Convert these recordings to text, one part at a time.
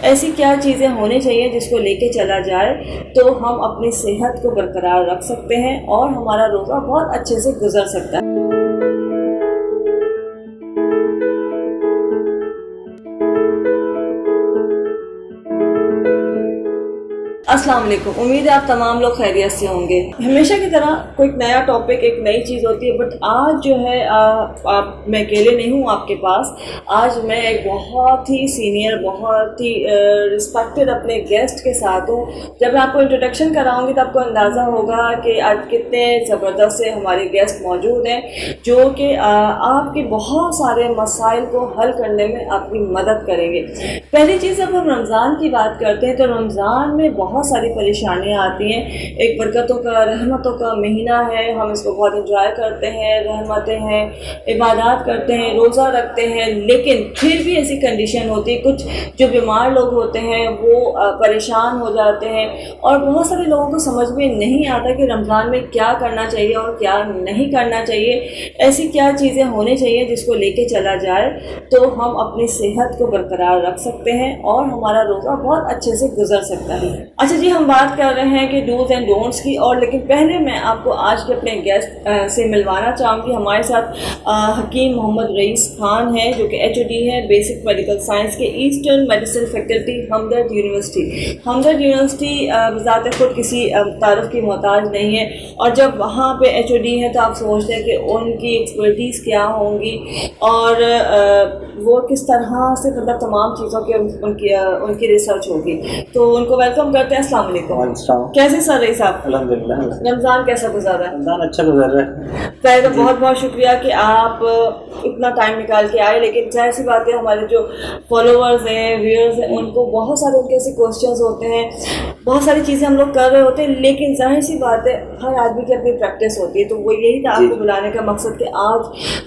ऐसी क्या चीज़ें होनी चाहिए जिसको लेके चला जाए तो हम अपनी सेहत को बरकरार रख सकते हैं और हमारा रोज़ा बहुत अच्छे से गुजर सकता है। अस्सलाम वालेकुम। उम्मीद है आप तमाम लोग खैरियत से होंगे। हमेशा की तरह कोई नया टॉपिक, एक नई चीज़ होती है, बट आज जो है मैं अकेले नहीं हूँ आपके पास। आज मैं एक बहुत ही सीनियर, बहुत ही रिस्पेक्टेड अपने गेस्ट के साथ हूँ। जब मैं आपको इंट्रोडक्शन कराऊंगी तो आपको अंदाज़ा होगा कि आज कितने ज़बरदस्त से हमारे गेस्ट मौजूद हैं जो कि आपके बहुत सारे मसाइल को हल करने में आपकी मदद करेंगे। पहली चीज़, जब हम रमज़ान की बात करते हैं तो रमज़ान में बहुत सारी परेशानियां आती हैं। एक बरकतों का, रहमतों का महीना है, हम इसको बहुत एंजॉय करते हैं, रहमतें हैं, इबादत करते हैं, रोज़ा रखते हैं, लेकिन फिर भी ऐसी कंडीशन होती है, कुछ जो बीमार लोग होते हैं वो परेशान हो जाते हैं और बहुत सारे लोगों को समझ में नहीं आता कि रमज़ान में क्या करना चाहिए और क्या नहीं करना चाहिए। ऐसी क्या चीज़ें होनी चाहिए जिसको लेके चला जाए तो हम अपनी सेहत को बरकरार रख सकते हैं और हमारा रोज़ा बहुत अच्छे से गुजर सकता है। अच्छा जी, हम बात कर रहे हैं कि डूज एंड डोंट्स की, और लेकिन पहले मैं आपको आज के अपने गेस्ट से मिलवाना चाहूँगी। हमारे साथ हकीम मोहम्मद रईस खान है जो कि HOD है बेसिक मेडिकल साइंस के ईस्टर्न मेडिसिन फैकल्टी हमदर्द यूनिवर्सिटी। हमदर्द यूनिवर्सिटी ज़ात खुद किसी तारुफ की मोहताज नहीं है, और जब वहाँ पे HOD है तो आप सोचते हैं कि उनकी एक्सपर्टीज़ क्या होंगी और वो किस तरह से मतलब तमाम चीज़ों के उनकी रिसर्च होगी। तो उनको वेलकम करते हैं। अस्सलाम वालेकुम। कैसे सर रही साहब? अल्हम्दुलिल्लाह। रमज़ान कैसा गुजारा है? रमज़ान अच्छा गुजर रहा है। पहले तो बहुत बहुत शुक्रिया कि आप इतना टाइम निकाल के आए, लेकिन जाहिर सी बात है हमारे जो फॉलोअर्स हैं, व्यूअर्स हैं, उनको बहुत सारे उनके ऐसे क्वेश्चंस होते हैं, बहुत सारी चीज़ें हम लोग कर रहे होते हैं, लेकिन जाहिर सी बात है हर आदमी की अपनी प्रैक्टिस होती है। तो वो यही था आपको बुलाने का मकसद कि आज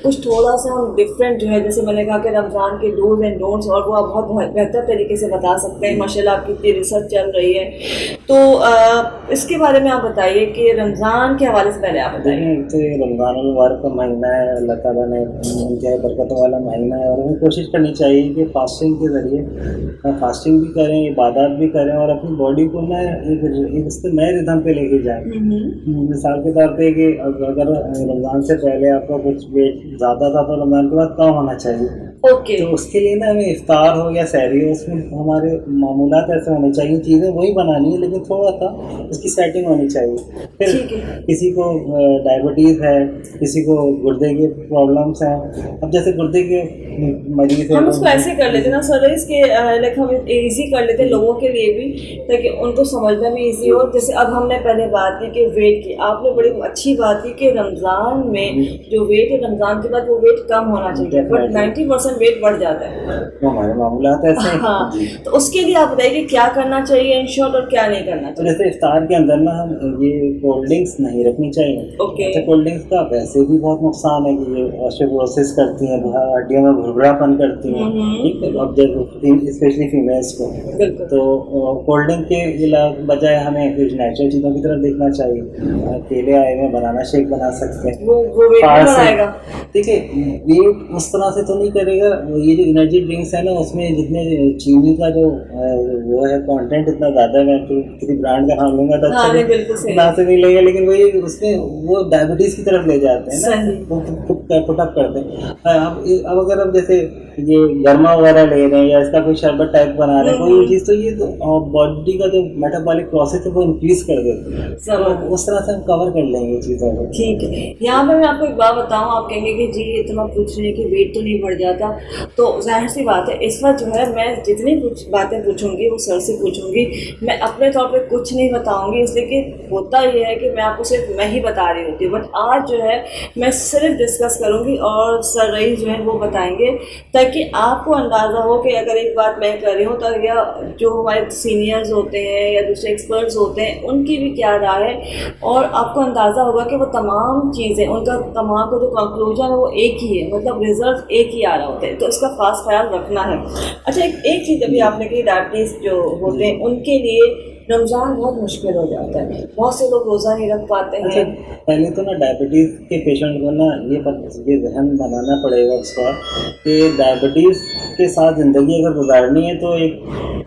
कुछ थोड़ा सा हम डिफरेंट जो है, जैसे मैंने कहा कि रमज़ान के डूज एंड डोंट्स, और वो आप बहुत बेहतर तरीके से बता सकते हैं। माशाल्लाह आपकी इतनी रिसर्च चल रही है, तो इसके बारे में आप बताइए कि रमज़ान के हवाले से पहले आप बताइए। तो ये रमज़ान मुबारक का महीना है, अल्लाह ताला ने इंतहाई बरकतों वाला महीना है, और हमें कोशिश करनी चाहिए कि फास्टिंग के ज़रिए फास्टिंग भी करें, इबादत भी करें और अपनी बॉडी को ना एक उसके नए रिदम पे लेके जाएं। मिसाल के तौर पे कि अगर रमज़ान से पहले आपका कुछ वेट ज़्यादा था तो रमज़ान के बाद कम होना चाहिए। ओके। तो उसके लिए ना हमें इफ्तार हो या सहरी हो, उसमें हमारे मामूलात ऐसे होने चाहिए, चीज़ें वही बनानी है लेकिन थोड़ा सा उसकी सेटिंग होनी चाहिए। फिर किसी को डायबिटीज़ है, किसी को गुर्दे के प्रॉब्लम्स हैं। अब जैसे गुर्दे के मरीज हम उसको ऐसे कर लेते ना सर, इसके लाइक हम इजी कर लेते लोगों के लिए भी, ताकि उनको समझने में इजी हो। जैसे अब हमने पहले बात की कि वेट की, आपने बड़ी अच्छी बात की कि रमज़ान में जो वेट है रमज़ान के बाद वो वेट कम होना चाहिए, बट 90% वेट बढ़ जाता है, हमारे मामूलात ऐसे हैं। हाँ, तो उसके लिए आप बताइए कि क्या करना चाहिए इन शॉर्ट और क्या नहीं करना चाहिए। जैसे इफ्तार के अंदर ना हम ये कोल्ड ड्रिंक्स नहीं रखनी चाहिए। ओके। अच्छा, कोल्ड ड्रिंक्स का वैसे भी बहुत नुकसान है कि ये ऑस्टियोपोरोसिस करती हैं, हड्डियों में भुरभुरापन करती हैं, ठीक है, अब स्पेशली फीमेल्स को। तो कोल्ड ड्रिंक के बजाय हमें कुछ नेचुरल चीज़ों की तरफ देखना चाहिए। केले आए हुए, बनाना शेक बना सकते हैं, वो वेट बढ़ाएगा। ठीक है, वेट उस तरह से तो नहीं करेगा। ये जो एनर्जी ड्रिंक्स है ना, उसमें जितने चीनी का जो वो है कंटेंट इतना ज़्यादा है, मैं तो किसी ब्रांड का नाम लूँगा तो अच्छा से नहीं लगेगा, लेकिन वही उसमें वो डायबिटीज़ की तरफ ले जाते हैं ना, वो पुटअप करते हैं। अब अगर हम जैसे ये गर्मा वगैरह ले रहे हैं या इसका कोई शरबत टाइप बना रहे हैं, कोई चीज़, तो ये तो बॉडी का जो मेटाबॉलिक प्रोसेस है वो इंक्रीज कर देते हैं, तो उस तरह से हम कवर कर लेंगे चीज़ों को। ठीक है, यहाँ पर मैं आपको एक बात बताऊँ, आप कहेंगे कि जी इतना पूछ रहे हैं कि वेट तो नहीं बढ़ जाता, तो जाहिर सी बात है इस वक्त जो है मैं जितनी कुछ बातें पूछूंगी वो सर से पूछूंगी, मैं अपने तौर पे कुछ नहीं बताऊंगी, इसलिए कि होता ये है कि मैं आपको सिर्फ मैं ही बता रही होती हूँ, बट आज जो है मैं सिर्फ डिस्कस करूंगी और सर रईस जो है वो बताएंगे, ताकि आपको अंदाज़ा हो कि अगर एक बात मैं कर रही हूँ तो या जो हमारे सीनियर्स होते हैं या दूसरे एक्सपर्ट्स होते हैं उनकी भी क्या राय है, और आपको अंदाज़ा होगा कि वो तमाम चीज़ें, उनका तमाम का जो कंक्लूजन है वो एक ही है, मतलब रिजल्ट एक ही आ रहा होता है, तो इसका खास ख्याल रखना है। अच्छा, एक चीज़ अभी आपने कही, डायबिटीज़ जो होते हैं उनके लिए रमज़ान बहुत मुश्किल हो जाता है, बहुत से लोग रोज़ा नहीं रख पाते हैं। अच्छा, पहले तो ना डायबिटीज़ के पेशेंट को ना ये ध्यान बनाना पड़ेगा उसका कि डायबिटीज़ के साथ ज़िंदगी अगर गुजारनी है तो एक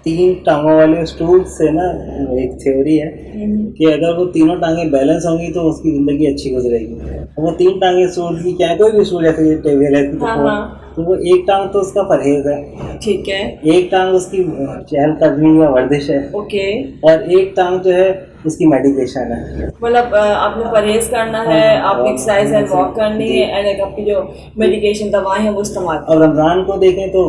3 टांगों वाले स्टूल से ना एक थ्योरी है कि अगर वो तीनों टांगे बैलेंस होंगी तो उसकी ज़िंदगी अच्छी गुजरेगी। वो 3 टांगे स्टूल की क्या है, कोई भी स्टूल जैसे ये टेबल है तो वो एक टांग तो उसका परहेज है, ठीक है, एक टांग उसकी चहलकदमी या वर्जिश है, ओके, और एक टांग जो है उसकी मेडिकेशन है। मतलब आपने परहेज करना है, आपने एक्सरसाइज एंड वॉक करनी है, एंड एक आपकी जो मेडिकेशन दवाएं हैं वो इस्तेमाल। अब रमज़ान को देखें तो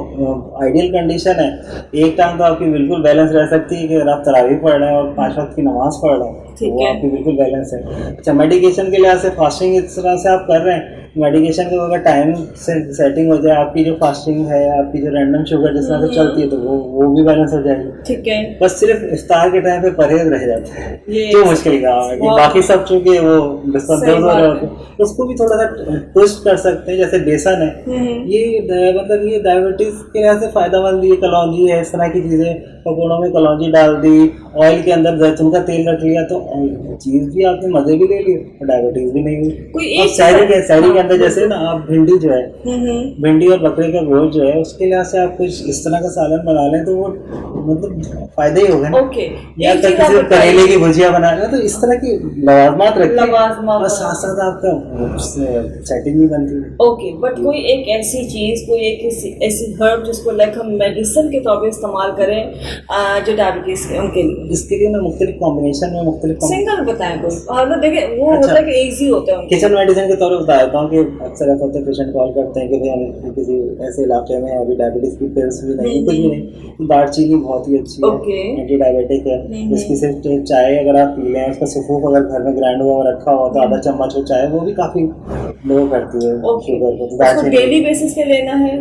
आइडियल कंडीशन है, एक टांग तो आपकी बिल्कुल बैलेंस रह सकती है कि अगर आप तरावी पढ़ रहे हैं और 5 वक्त की नमाज पढ़ रहे हैं वो आपकी बिल्कुल बैलेंस है। अच्छा, मेडिकेशन के लिहाज से फास्टिंग इस तरह से आप कर रहे हैं, मेडिकेशन को अगर टाइम से सेटिंग हो जाए, आपकी जो फास्टिंग है, आपकी जो रैंडम शुगर जिस तरह से चलती है तो वो भी बैलेंस हो जाएगी। ठीक है, बस सिर्फ इफ्तार के टाइम पे परहेज रह जाता है, जो मुश्किल काम है कि बाकी सब चूंकि वो डिस्कम्पोज हो रहे होते हैं उसको भी थोड़ा सा ट्विस्ट कर सकते हैं। जैसे बेसन है, ये मतलब ये डायबिटीज के लिहाज से फायदेमंद, ये कलौंजी है, इस तरह की चीजें, पकौड़ों में कलौंजी डाल दी, ऑयल के अंदर जैतून का तेल रख लिया तो चीज भी आपने मजे भी ले लिए और डायबिटीज भी नहीं हुई। शहरी के अंदर जैसे ना आप भिंडी जो है, भिंडी और बकरे का गोश्त जो है उसके लिहाज से आप कुछ इस तरह का सालन बना लें तो वो मतलब फायदे ही हो गए। या किसी करेले की भुजिया बना रहे हो तो इस तरह की लवाजमात रखते हैं और साथ साथ आपका सेटिंग भी बनती है। ओके, बट कोई एक ऐसी चीज, कोई एक ऐसी हर्ब जिसको लाइक हम मेडिसिन के तौर पे इस्तेमाल करें जो डायबिटीज के उनके लिए, इसके लिए मैं मुख्तलिफ कॉम्बिनेशन में सिंगल बताएं कोई, और देखिए वो होता है कि इजी होता है। किचन मेडिसिन के तौर पर बता देता हूँ कि अक्सर ऐसा होता है पेशेंट कॉल करते हैं कि भाई हम किसी ऐसे इलाके में अभी डायबिटीज की पिल्स भी नहीं, कुछ भी नहीं, दालचीनी बहुत ही अच्छी है, एंटी डायबिटिक है, इसकी सिर्फ चाय अगर आप पी लें, उसका सुफूफ अगर घर में ग्राइंड हुआ रखा हो तो आधा चम्मच हो चाय, वो भी काफी लो करती है शुगर को। तो डेली बेसिस पे लेना है,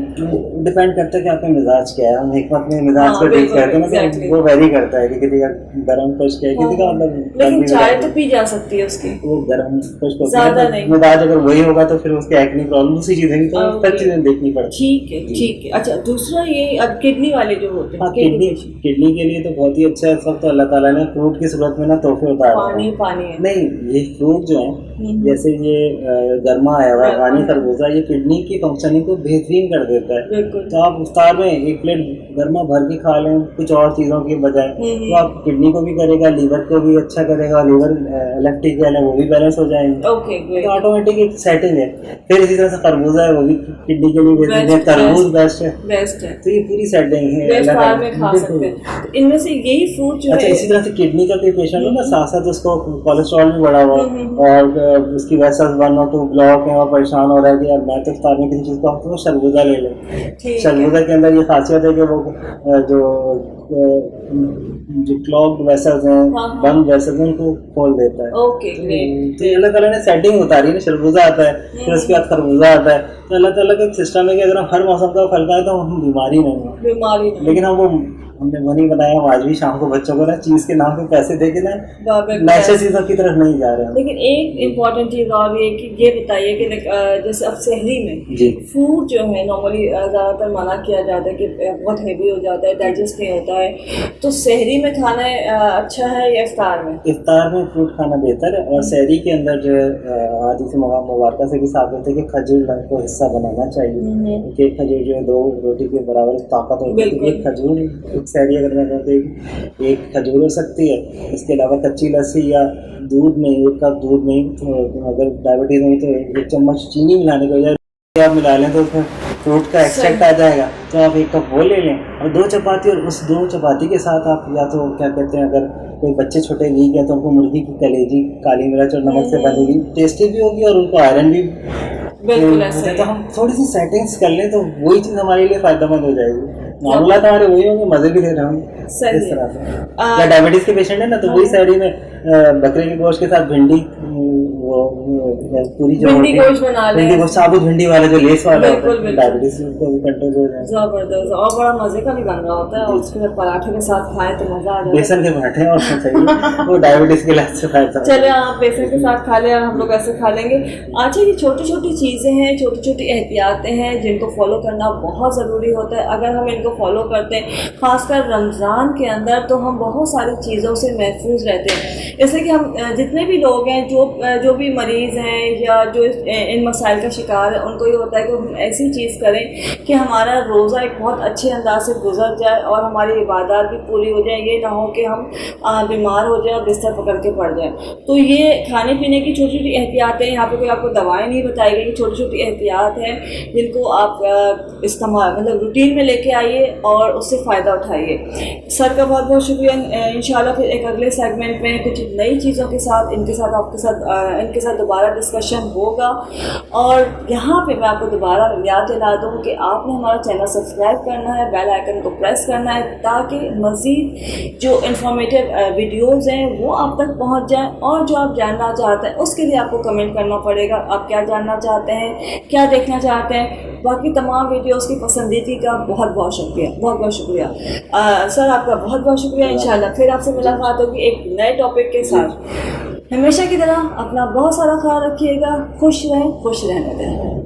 डिपेंड करता है कि आपका मिजाज क्या है। हम हिकमत में मिजाज को देख करते हैं तो वो वेरी करता है कि किसी का गर्म खुश है, किसी का मतलब, लेकिन चाय तो पी जा सकती है उसकी, वो गर्म खुश ज्यादा नहीं, मिजाज अगर वही होगा तो फिर उसके एक्ने प्रॉब्लम दूसरी चीजें भी तो सब चीजें देखनी पड़ती। ठीक है, ठीक है। अच्छा, दूसरा ये अब किडनी वाले जो होते हैं, किडनी के लिए तो बहुत ही अच्छा है। इस वक्त अल्लाह ताला ने फ्रूट की सूरत में ना तोहफे उतारे, पानी है नहीं, ये फ्रूट जो है जैसे ये गर्मा आया हुआ पानी खरबूजा, ये किडनी की फंक्शनिंग को बेहतरीन कर देता है। तो आप इफ्तार में एक प्लेट गर्मा भर के खा लें कुछ और चीज़ों के बजाय, तो आप किडनी को भी करेगा, लीवर को भी अच्छा करेगा, लीवर इलेक्ट्रिक है वो भी बैलेंस हो जाएंगे, तो ऑटोमेटिक एक सेटिंग है। फिर इसी तरह से खरबूजा है, वो भी किडनी के लिए बेहतरीन है, तरबूज बेस्ट है, तो ये पूरी सेटिंग है। इनमें से यही फ्रूट जो है। इसी तरह से किडनी का कोई पेशेंट हो ना, साथ साथ उसको कोलेस्ट्रॉल भी बढ़ा हुआ और उसकी वेसल्स 1 और 2 ब्लॉक है और परेशान हो रहा है कि यार मैं तो इफ्तार में किसी चीज़ को तो शरबूजा ले लें। शरबूजा के अंदर ये खासियत है कि वो जो क्लॉग्ड वेसल्स हैं, बंद वेसल्स हैं, उनको खोल देता है। तो अल्लाह ताला ने सेटिंग उतारी है, शरबूजा आता है, फिर उसके बाद खरबूजा आता है। तो अल्लाह ताला का एक सिस्टम है कि अगर हम हर मौसम का फल खाएं तो हम बीमारी नहीं, लेकिन हमने वो नहीं बनाया। हम आज भी शाम को बच्चों को ना चीज़ के नाम पे पैसे दे के ना नशे चीज़ों की तरफ नहीं जा रहे हैं। लेकिन एक इम्पॉर्टेंट चीज़ और ये कि ये बताइए कि जैसे अब सहरी में फूड जो है नॉर्मली ज़्यादातर मना किया जाता है कि बहुत हैवी हो जाता है, डाइजेस्ट नहीं होता है, तो सहरी में खाना अच्छा है या इफ्तार में? इफ्तार में फ्रूट खाना बेहतर है, और सहरी के अंदर जो है हदीस मुबारका से भी साबित है कि खजूर को हिस्सा बनाना चाहिए, क्योंकि खजूर जो है 2 रोटी के बराबर ताकत होती है। एक खजूर सहरी अगर मैं कहूँ तो एक खजूर हो सकती है, इसके अलावा कच्ची लस्सी या दूध में 1 कप दूध में, तो अगर डायबिटीज नहीं तो 1 चम्मच चीनी मिलाने के बजाय आप मिला लें तो उसमें फ्रूट का एक्सट्रैक्ट आ जाएगा। तो आप 1 कप वो ले लें और 2 चपाती, और उस 2 चपाती के साथ आप या तो क्या कहते हैं, अगर कोई बच्चे छोटे वीक है तो उनको मुर्गी की कलेजी काली मिर्च और नमक से बनी हुई टेस्टी भी होगी और उनको आयरन भी बिल्कुल ऐसा है। तो हम थोड़ी सी सेटिंग्स कर लें तो वही चीज़ हमारे लिए फायदेमंद हो जाएगी। मामला तो हमारे वही होंगे, मजे भी ले रहे होंगे इस तरह से। या डायबिटीज के पेशेंट है ना, तो वही सहरी में बकरे के गोश्त के साथ भिंडी, पूरी जो भिंडी गोश्त बना लें, भिंडी गोश्त साबुत भिंडी वाला जो लेस वाला डायबिटीज को भी कंट्रोल हो जाए। जबरदस्त, और बड़ा मजे का भी बन रहा होता है, और उसके साथ पराठे के साथ खाएं तो मजा आ जाता है। बेसन के पराठे और सही वो डायबिटीज के लिए अच्छा फायदा। चले आप बेसन के साथ खा लें और हम लोग ऐसे खा लेंगे। अच्छा, ये छोटी छोटी चीज़ें हैं, छोटी छोटी एहतियातें हैं जिनको फॉलो करना बहुत ज़रूरी होता है। अगर हम इनको फॉलो करते हैं, खासकर रमज़ान के अंदर, तो हम बहुत सारी चीज़ों से महफूज रहते हैं। जैसे कि हम जितने भी लोग हैं जो भी मरीज़ हैं या जो इन मसाइल का शिकार है, उनको ये होता है कि हम ऐसी चीज़ करें कि हमारा रोज़ा एक बहुत अच्छे अंदाज से गुजर जाए और हमारी इबादत भी पूरी हो जाए। ये ना हो कि हम बीमार हो जाए और बिस्तर पकड़ के पड़ जाए। तो ये खाने पीने की छोटी छोटी एहतियातें, यहाँ पे कोई आपको दवाएं नहीं बताई गई, छोटी छोटी एहतियात हैं जिनको आप इस्तेमाल मतलब रूटीन में लेके आइए और उससे फ़ायदा उठाइए। सर का बहुत बहुत शुक्रिया। इंशाल्लाह फिर एक अगले सेगमेंट में कुछ नई चीज़ों के साथ इनके साथ दोबारा डिस्कशन होगा। और यहाँ पे मैं आपको दोबारा याद दिला दूँ कि आपने हमारा चैनल सब्सक्राइब करना है, बेल आइकन को प्रेस करना है ताकि मज़ीद जो इन्फॉर्मेटिव वीडियोज़ हैं वो आप तक पहुँच जाए। और जो आप जानना चाहते हैं उसके लिए आपको कमेंट करना पड़ेगा, आप क्या जानना चाहते हैं, क्या देखना चाहते हैं। बाकी तमाम वीडियोस की पसंदीदगी का बहुत बहुत शुक्रिया, बहुत बहुत शुक्रिया। सर आपका बहुत बहुत शुक्रिया। इंशाल्लाह फिर आपसे मुलाकात होगी एक नए टॉपिक के साथ। हमेशा की तरह अपना बहुत सारा ख्याल रखिएगा, खुश रहें, खुश रहने दें।